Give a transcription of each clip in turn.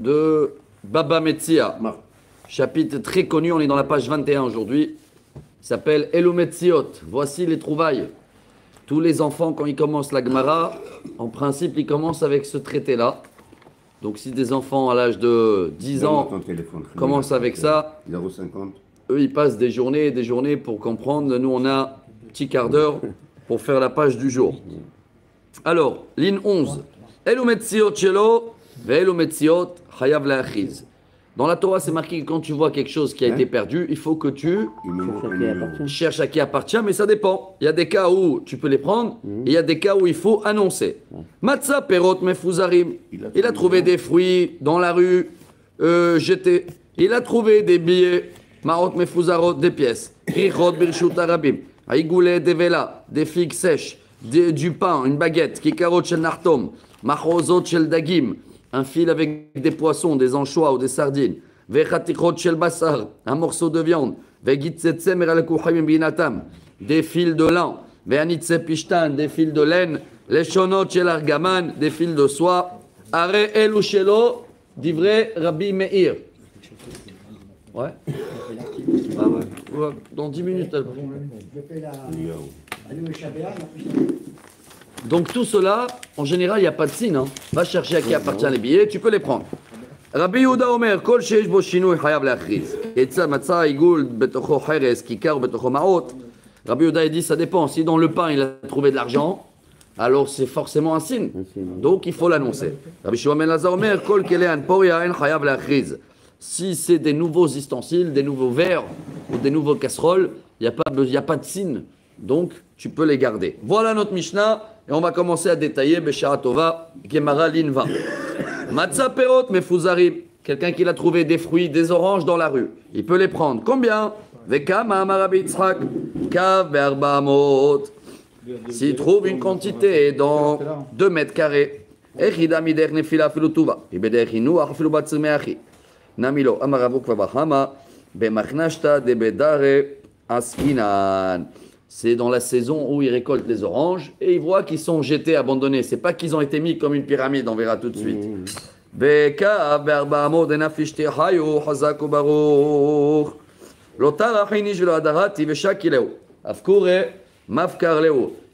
de Baba Metzia. Chapitre très connu, on est dans la page 21 aujourd'hui. Il s'appelle Elu Metziot. Voici les trouvailles. Tous les enfants, quand ils commencent la Gemara, en principe, ils commencent avec ce traité-là. Donc, si des enfants à l'âge de 10 ans commencent avec ça, eux, ils passent des journées et des journées pour comprendre. Nous, on a un petit quart d'heure pour faire la page du jour. Alors, ligne 11. Elu Metziot Shelo, ve'elu Metziot Chayav La'achiz. Dans la Torah, c'est marqué que quand tu vois quelque chose qui a été perdu, il faut que tu cherches à qui appartient, mais ça dépend. Il y a des cas où tu peux les prendre, et il y a des cas où il faut annoncer. Matzah perot mefuzarim. Il a trouvé des fruits dans la rue, jetés. Il a trouvé des billets, marot mefuzarot, des pièces. Richot birshut arabim. Aïgoulé des vélas, des figues sèches, du pain, une baguette, kikarot shel nartom, machozot shel dagim. Un fil avec des poissons, des anchois ou des sardines. Vechatichot shel basar, un morceau de viande. Vegitzetze meralekuchayim binatam, des fils de lin. Veanitze pishtan, des fils de laine. Les shonot shel argaman, des fils de soie. Are elu shelo, divrei Rabbi Meir. Ouais. Ah ouais. Dans 10 minutes. Donc tout cela, en général, il n'y a pas de signe. Hein. Va chercher à qui appartient les billets, tu peux les prendre. Rabbi Yehuda Omer, Kol sheish bo shinui chayav leachriz. Etza matzah igul betocho cheres kikar betocho maot. Rabbi Yehuda dit, ça dépend. Si dans le pain, il a trouvé de l'argent, alors c'est forcément un signe. Donc il faut l'annoncer. Rabbi Shimon ben Lazar Omer, Kol kelean poriaen chayav leachriz. Si c'est des nouveaux ustensiles, des nouveaux verres ou des nouveaux casseroles, il n'y a pas de signe. Donc, tu peux les garder. Voilà notre Mishnah. Et on va commencer à détailler. Beshara Tova, Gemara Linva. Matzah perot mefuzarim. Quelqu'un qui a trouvé des fruits, des oranges dans la rue. Il peut les prendre. Combien? Vekama Amarabi Yitzhak. Kav be'arba'amot. S'il trouve une quantité dans 2 mètres carrés. Echida mider nefila afilu tuva. Ibeder chinuach afilu batzir me'achi. Namilo Amaravuk vavahama. Bemachnashta de bedare askinan. C'est dans la saison où ils récoltent les oranges et ils voient qu'ils sont jetés, abandonnés. C'est pas qu'ils ont été mis comme une pyramide, on verra tout de suite.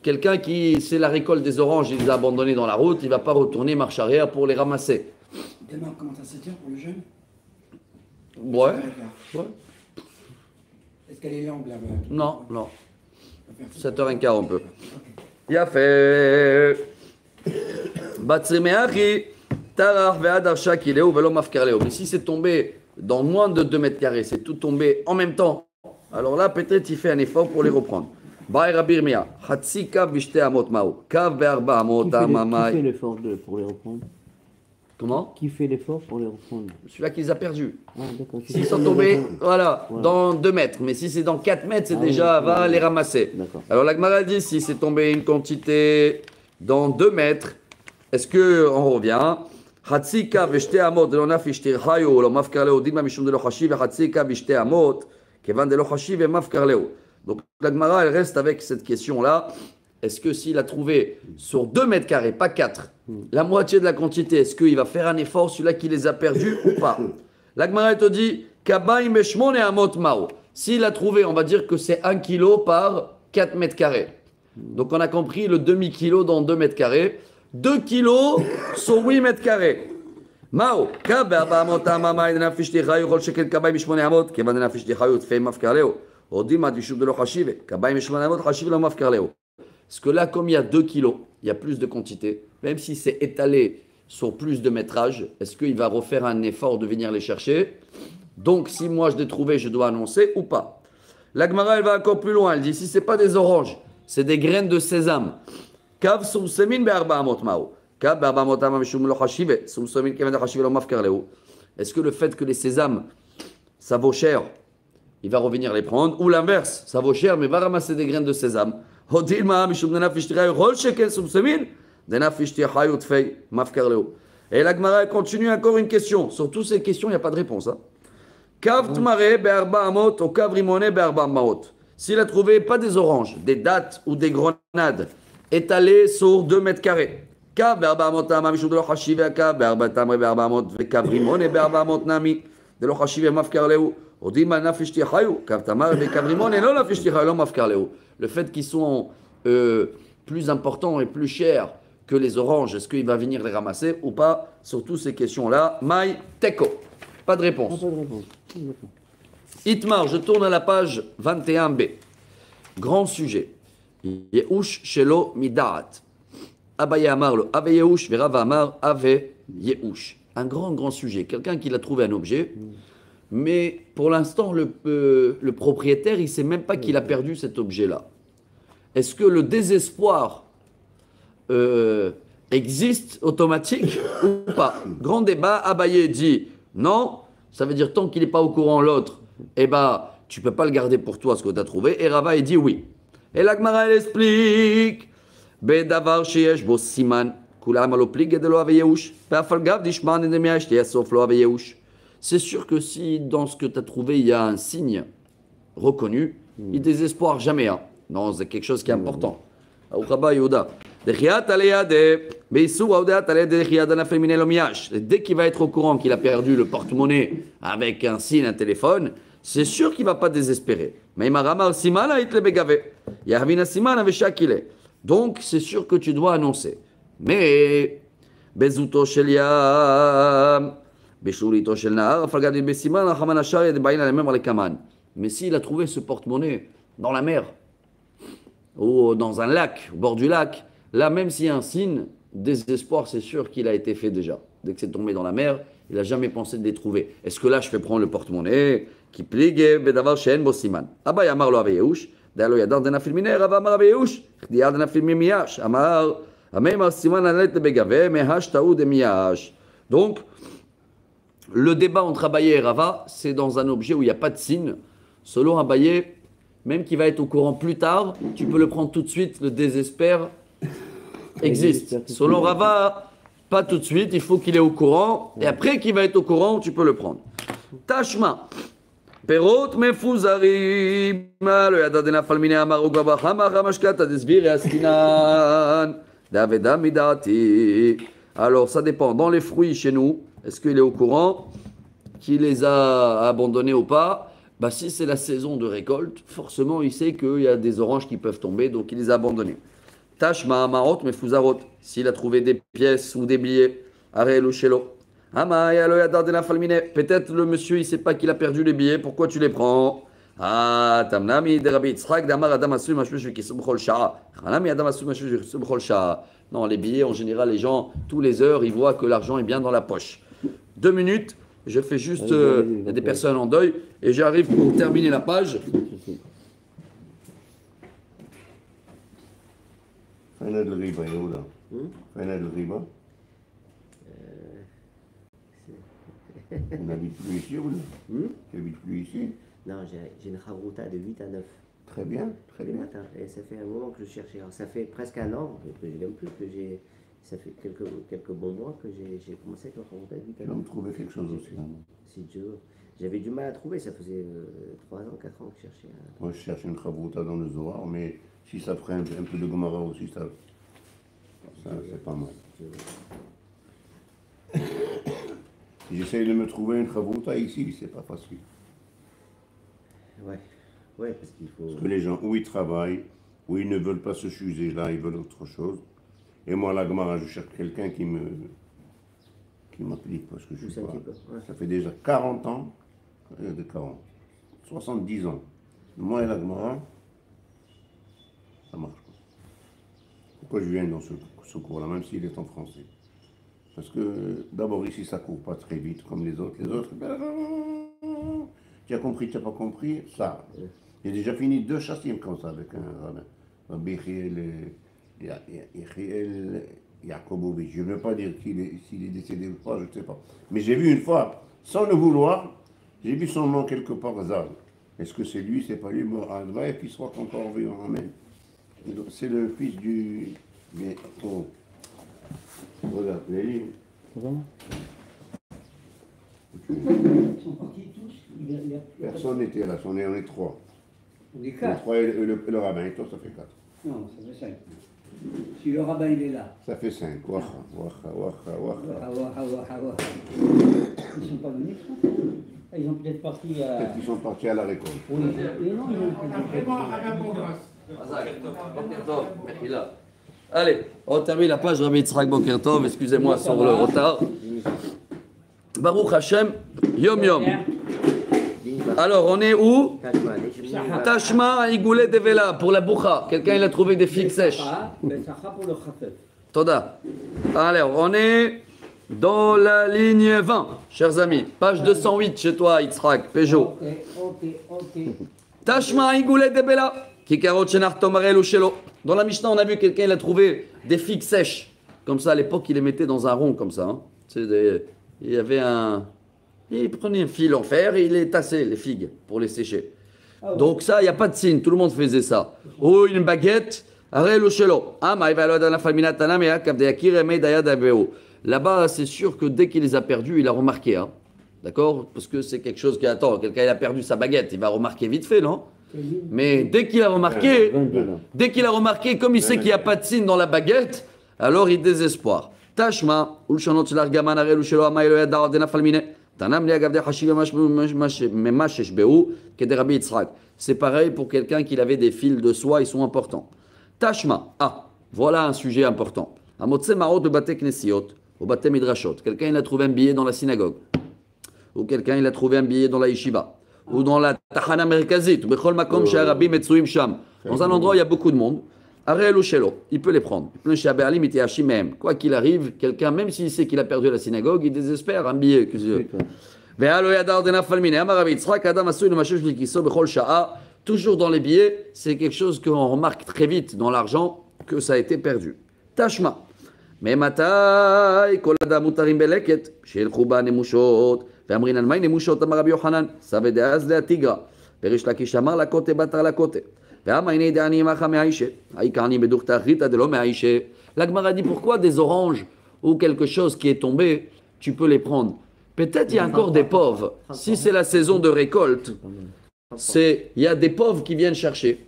Quelqu'un qui, c'est la récolte des oranges, il les a abandonnés dans la route, il ne va pas retourner marche arrière pour les ramasser. Demain, comment ça se tient pour le jeûne? Ouais. Est-ce qu'elle est longue là-bas? Non. 7h15 on peut. Il a fait. Mais si c'est tombé dans moins de 2 mètres carrés, c'est tout tombé en même temps, alors là peut-être il fait un effort pour les reprendre. Qui fait l'effort pour les reprendre? Comment? Qui fait l'effort pour les reprendre? Celui-là qui les a perdus. Ah, d'accord. S'ils sont tombés, voilà, dans 2 mètres. Mais si c'est dans 4 mètres, c'est déjà, va les ramasser. Alors la Gemara dit, si c'est tombé une quantité dans 2 mètres, est-ce qu'on revient? Hatzika v'shte amot de l'onaf ishtir hayo lo mafkar leo dima mishum de lo chashiv hatzika v'shte amot kevan de lo chashiv et mafkar leo. Donc la Gemara, elle reste avec cette question-là. Est-ce que s'il a trouvé sur 2 mètres carrés, pas 4, la moitié de la quantité, est-ce qu'il va faire un effort, celui-là qui les a perdus ou pas? La Gemara te dit, Kabaim Meshmon et Amot Mao. S'il a trouvé, on va dire que c'est 1 kilo par 4 mètres carrés. Donc on a compris le demi-kilo dans 2 mètres carrés. 2 kilos sur 8 mètres carrés. Mao. Kabaim Amot Amama et Nafishti Chayu, Chol Shekel Kabaim Meshmon et Amot, Kevan de Nafishti Chayu, Tfei Mafkar Leo. Odima Dishub de lo Chashiv, Kabaim Meshmon et Amot, Chashiv lo Mafkar Leo. Parce que là, comme il y a 2 kilos, il y a plus de quantité, même si c'est étalé sur plus de métrage, est-ce qu'il va refaire un effort de venir les chercher? Donc, si moi je l'ai trouvé, je dois annoncer ou pas? La Gemara, elle va encore plus loin. Elle dit, si ce n'est pas des oranges, c'est des graines de sésame. Kav sumsemin be'arba'amot ma'o. Kav be'arba'amot ama mishum lo chashive. Sumsemin kevan de chashive lo mafkar leo. Est-ce que le fait que les sésames, ça vaut cher, il va revenir les prendre? Ou l'inverse, ça vaut cher, mais va ramasser des graines de sésame. Et la Gemara continue encore une question. Sur toutes ces questions, il n'y a pas de réponse. S'il a trouvé pas des oranges, des dattes ou des grenades étalées sur 2 mètres carrés, קו ב-400 תמה משום דלא חשיבי הקו, ב-4 תמרי ב-400 וקו רימוני ב-400 נמי, דלא חשיבי מפקר להו. הודים על נפש תיחיו, קו תמר וקו רימוני לא נפש תיחיו, לא מפקר להו. Le fait qu'ils sont plus importants et plus chers que les oranges, est-ce qu'il va venir les ramasser ou pas? Sur toutes ces questions-là, Maï Teko. Pas de réponse. Pas de réponse. Itmar, je tourne à la page 21b. Grand sujet. Yehush shelo midaat. Abaye amar lo ave Yehush, Verava amar ave Yehush. Un grand sujet. Quelqu'un qui a trouvé un objet, mais pour l'instant, le propriétaire, il ne sait même pas qu'il a perdu cet objet-là. Est-ce que le désespoir existe automatique ou pas? Grand débat. Abaye dit non. Ça veut dire tant qu'il n'est pas au courant l'autre, eh ben, tu ne peux pas le garder pour toi ce que tu as trouvé. Et Rava, il dit oui. Et la Gemara, elle explique. Bedavar sheyesh bo siman. Kulam alo plig de lo ave Yehush. Be'afal gav dishman et demiash yasof lo ave Yehush. C'est sûr que si dans ce que tu as trouvé, il y a un signe reconnu, il désespoir jamais. Hein. Non, c'est quelque chose qui est important. Aouchaba Yehuda. Dès qu'il va être au courant qu'il a perdu le porte-monnaie avec un signe, un téléphone, c'est sûr qu'il ne va pas désespérer. Donc, c'est sûr que tu dois annoncer. Mais, mais s'il a trouvé ce porte-monnaie dans la mer, ou dans un lac, au bord du lac, là, même s'il y a un signe, désespoir, c'est sûr qu'il a été fait déjà. Dès que c'est tombé dans la mer, il n'a jamais pensé de les trouver. Est-ce que là, je fais prendre le porte-monnaie qui pligue, bedavar shen bosiman. Abba yamar lo ave Yehush, d'ailleurs, yadar dena filmine, Rava amar ave Yehush, diyar dena filmi miyash, amar, amem siman anet begave, mehash taou de miyash. Donc, le débat entre Abaye et Rava, c'est dans un objet où il n'y a pas de signe. Selon Abaye, même qui va être au courant plus tard, tu peux le prendre tout de suite, le désespoir existe. Selon Rava, pas tout de suite, il faut qu'il est au courant, et après qu'il va être au courant, tu peux le prendre. Tashma. Perot mefuzarim, le yadadena falmine amaru gavachama hamashkat adesvir et askinan, daveda midati. Alors, ça dépend. Dans les fruits chez nous, est-ce qu'il est au courant qu'il les a abandonnés ou pas? Bah, si c'est la saison de récolte, forcément, il sait qu'il y a des oranges qui peuvent tomber, donc il les a abandonnés. Tashma, marot, mefuzarot. S'il a trouvé des pièces ou des billets, arel ou shelo. Peut-être le monsieur, il ne sait pas qu'il a perdu les billets, pourquoi tu les prends? Ah, tamnami de Rabbi Yitzhak, damar adam asu mashmish v'kisum b'chol sha'a. Hanami adam asu mashmish v'kisum b'chol sha'a. Non, les billets, en général, les gens, tous les heures, ils voient que l'argent est bien dans la poche. 2 minutes. Je fais juste, il y a des personnes en deuil, et j'arrive pour terminer la page. Fais-le de riba, Yehuda. Fais-le de riba. Tu n'habites plus ici, Yehuda? Tu n'habites plus ici? Non, j'ai une chavruta de 8 à 9. Très bien, très Le bien. matin. Et ça fait un moment que je cherchais. Alors, ça fait presque un an, que je n'aime plus, que j'ai. Ça fait quelques bons mois que j'ai commencé avec la chavruta de 8 à Tu 9. vas me trouver quelque chose aussi. Hein. Si Dieu veut. J'avais du mal à trouver, ça faisait 3 ans, 4 ans que je cherchais. Moi, je cherche une chavruta dans le Zohar, mais si ça ferait un peu de Gomara aussi, ça c'est pas mal. J'essaye de me trouver une chavruta ici, c'est pas facile. Ouais, parce qu'il faut. Parce que les gens, où ils travaillent, où ils ne veulent pas ce sujet-là, ils veulent autre chose. Et moi, la Gemara, je cherche quelqu'un qui m'applique, parce que je suis pas... Ça fait déjà 40 ans, 70 ans. Moi et la Gemara, ça marche pas. Pourquoi je viens dans ce cours-là, même s'il est en français? Parce que d'abord ici, ça court pas très vite comme les autres. Les autres, tu as compris, tu n'as pas compris, ça. J'ai déjà fini 2 chassimes comme ça avec un rabbin. Rabbi Yechiel Yaakobovitch. Je ne veux pas dire s'il est décédé ou pas, je ne sais pas. Mais j'ai vu une fois, sans le vouloir, j'ai vu son nom quelque part, Zal. Est-ce que c'est lui, c'est pas lui? Bon, Advaï, qu'il soit encore vivant, amen. C'est le fils du... Mais, oh. Regarde, les livres. Vraiment? Ils sont partis tous. Personne n'était là, on est 3. On est Les 4. 3 et le rabbin, et toi, ça fait 4. Non, ça fait 5. Si le rabbin il est là. Ça fait 5. Waha, waha, waha, waha. Ils sont pas venus, je pense. Ils ont peut-être parti à. Peut-être qu'ils sont partis à la récolte. Oui, et non, ils ont Allez, on termine la page Rabbi Yitzhak Boker Tov, excusez-moi sur le retard. Baruch Hashem, Yom Yom. Alors, on est où? Tashma Igoulé Devela pour la boucha. Quelqu'un il a trouvé des figues sèches. Toda. Alors, on est dans la ligne 20, chers amis. Page 208 chez toi, Yitzhak, Peugeot. Ok. Tashma Igoulé Devela. Kikarot Shenartom Arel Shelo. Dans la Mishnah, on a vu quelqu'un il a trouvé des figues sèches. Comme ça, à l'époque, il les mettait dans un rond comme ça. Hein. Il y avait un. Il prenait un fil en fer et il les tassait, les figues, pour les sécher. Ah ouais. Donc ça, il n'y a pas de signe, tout le monde faisait ça. Ou une baguette, là-bas, c'est sûr que dès qu'il les a perdus, il a remarqué. Hein. D'accord? Parce que c'est quelque chose qui attend. Quelqu'un il a perdu sa baguette, il va remarquer vite fait, non? Mais dès qu'il a remarqué, comme il sait qu'il n'y a pas de signe dans la baguette, alors il désespoir. Tashma, c'est pareil pour quelqu'un qui avait des fils de soie, ils sont importants. Tashma, voilà un sujet important. Quelqu'un il a trouvé un billet dans la synagogue, ou quelqu'un il a trouvé un billet dans la yeshiva, ou dans la Tahana Merkazit, dans un endroit où il y a beaucoup de monde. Il peut les prendre. Quoi qu'il arrive, quelqu'un, même s'il sait qu'il a perdu la synagogue, il désespère un billet. Toujours dans les billets, c'est quelque chose qu'on remarque très vite dans l'argent que ça a été perdu. Tashma. Mais matai kolada mutarim beleket shel khuba nemushot ve'amrin al may nemushot amar Rabbi Yochanan saved az le tigra perish lakish amar la kote batar la kote. La Gemara dit pourquoi des oranges ou quelque chose qui est tombé, tu peux les prendre. Peut-être il y a encore des pauvres. Si c'est la saison de récolte, il y a des pauvres qui viennent chercher.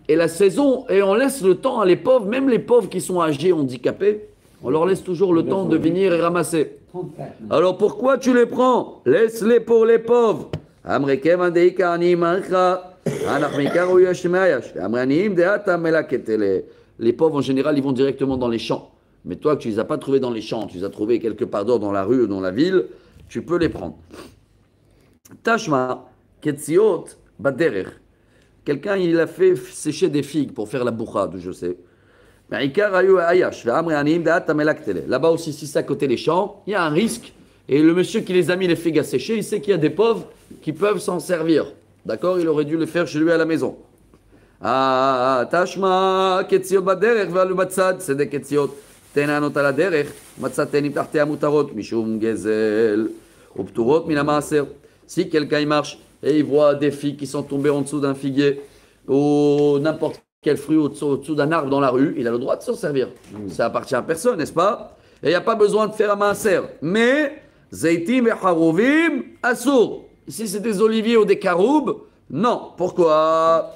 Et la saison, et on laisse le temps à les pauvres, même les pauvres qui sont âgés, handicapés, on leur laisse toujours le temps de venir et ramasser. Alors pourquoi tu les prends? Laisse-les pour les pauvres. Les pauvres en général ils vont directement dans les champs, mais toi que tu les as pas trouvés dans les champs, tu les as trouvés quelque part d'autre dans la rue ou dans la ville, tu peux les prendre. Tashma ketziot baderer, quelqu'un il a fait sécher des figues pour faire la boucha, je sais. Là-bas aussi si c'est à côté des champs, il y a un risque et le monsieur qui les a mis les figues à sécher, il sait qu'il y a des pauvres qui peuvent s'en servir. D'accord, il aurait dû le faire chez lui à la maison. Tashma, ketziot baderech, va le matzad, c'est des ketziot. Tenanot ala derech, matzad tenim tartea mutarot, mishum gezel, ou pturot mina maaser. Si quelqu'un il marche et il voit des figues qui sont tombées en dessous d'un figuier, ou n'importe quel fruit au-dessous d'un arbre dans la rue, il a le droit de s'en servir. Ça appartient à personne, n'est-ce pas? Et il n'y a pas besoin de faire un maaser. Mais, zeitim et harouvim, assour. Si c'est des oliviers ou des caroubes, non. Pourquoi?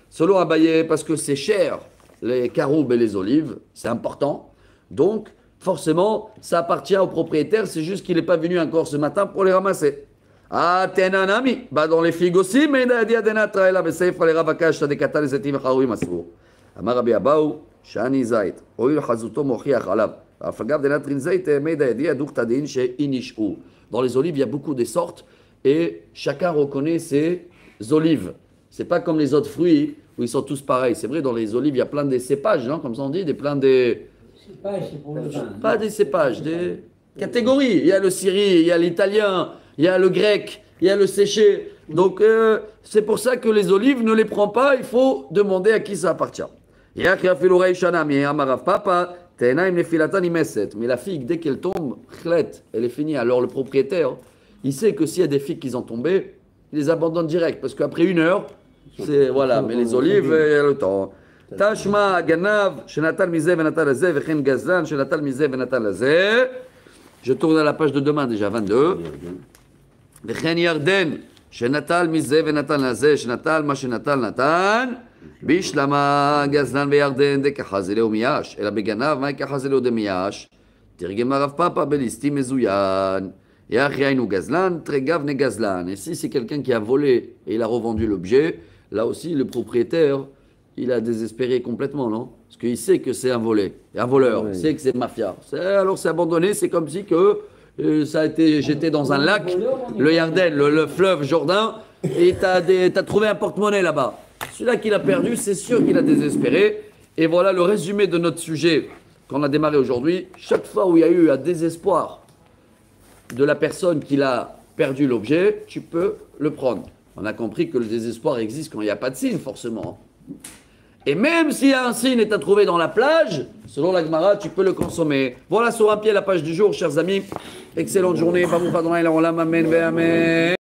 Selon Abaye, parce que c'est cher, les caroubes et les olives, c'est important. Donc, forcément, ça appartient au propriétaire, c'est juste qu'il n'est pas venu encore ce matin pour les ramasser. Ah, t'es un ami. Bah, dans les figues aussi, mais il a dit à Denatra, il avait safe, les ravakash, t'as des katal, les etim et charoubim, assour. Amar Rabbi Abaou, shani zait, oil chazuto mochiach alav. Dans les olives, il y a beaucoup de sortes et chacun reconnaît ses olives. C'est pas comme les autres fruits où ils sont tous pareils. C'est vrai, dans les olives, il y a plein de cépages, non? Comme ça on dit, pas des cépages, des catégories. Il y a le syrie, il y a l'italien, il y a le grec, il y a le séché. Donc c'est pour ça que les olives, ne les prend pas, il faut demander à qui ça appartient. Mais la figue, dès qu'elle tombe, elle est finie. Alors le propriétaire, il sait que s'il y a des figues qui sont tombées, il les abandonne direct. Parce qu'après 1 heure, c'est voilà. Mais les olives, il y a le temps. Tashma ganav shenatal mize venatal lazeh vechen gazlan shenatal mize venatal lazeh. Je tourne à la page de demain déjà 22. Vechen yarden שנטל מזה ונתן לזה, שנטל מה שנטל נתן, בשלמה גזלן בירדן דקחזי לאו מייש, אלא בגנב מה כחזי לאו דמייש, תרגם הרב פאפה בליסטים מזוין. יחי היינו גזלן, תרגב נגזלן. Et si c'est quelqu'un qui a volé et il a revendu l'objet, là aussi le propriétaire, il a désespéré complètement, non? Parce qu'il sait que c'est un voleur, il sait que c'est mafia. Alors c'est abandonné, c'est comme si que ça a été jeté dans un lac, le Yarden, le fleuve Jourdain, et t'as trouvé un porte-monnaie là-bas. Celui-là qu'il a perdu, c'est sûr qu'il a désespéré. Et voilà le résumé de notre sujet qu'on a démarré aujourd'hui. Chaque fois où il y a eu un désespoir de la personne qui a perdu l'objet, tu peux le prendre. On a compris que le désespoir existe quand il n'y a pas de signe, forcément. Et même s'il y a un signe et tu as trouvé dans la plage, selon la Gemara, tu peux le consommer. Voilà sur un pied la page du jour, chers amis. Excellente journée. Amen.